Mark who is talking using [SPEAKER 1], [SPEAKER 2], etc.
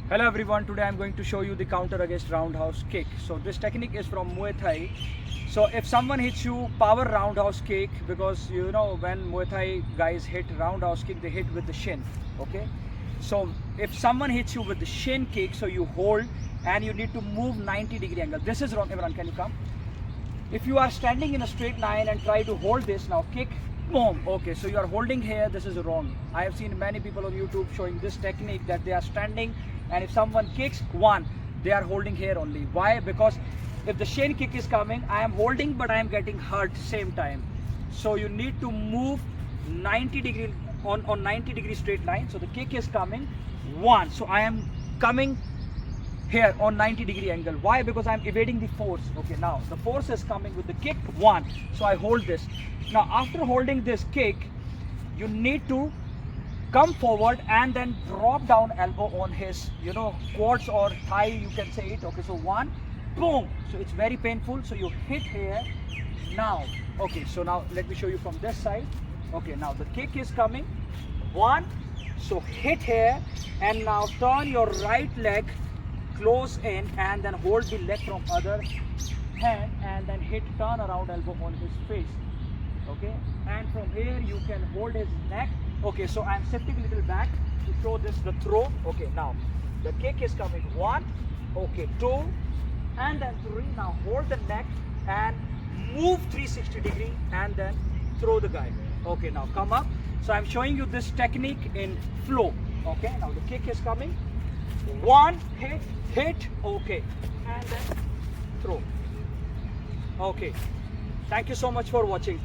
[SPEAKER 1] Hello everyone, today I'm going to show you the counter against roundhouse kick. So this technique is from Muay Thai. So if someone hits you power roundhouse kick, because you know when Muay Thai guys hit roundhouse kick, they hit with the shin, okay? So if someone hits you with the shin kick, so you hold and you need to move 90-degree angle. This is wrong. Imran, can you come? If you are standing in a straight line and try to hold this, now kick, boom. Okay, so you are holding here, this is wrong. I have seen many people on YouTube showing this technique that they are standing and if someone kicks, one, they are holding here only. Why? Because if the shin kick is coming, I am holding but I am getting hurt same time. So you need to move 90-degree on 90-degree straight line. So the kick is coming, one. So I am coming here on 90-degree angle. Why? Because I'm evading the force. Okay, now the force is coming with the kick, one. So I hold this. Now after holding this kick, you need to come forward and then drop down elbow on his, quads or thigh, you can say it. Okay, so one, boom. So it's very painful. So you hit here. Now, okay, so now let me show you from this side. Okay, now the kick is coming. One, so hit here and now turn your right leg close in and then hold the leg from other hand and then hit turn around elbow on his face. Okay, and from here you can hold his neck. Okay, so I'm shifting a little back to show this the throw. Okay, now the kick is coming, one, okay, two, and then three. Now hold the neck and move 360-degree and then throw the guy. Okay, now come up. So I'm showing you this technique in flow. Okay, now the kick is coming, one, hit, okay, and then throw. Okay, thank you so much for watching.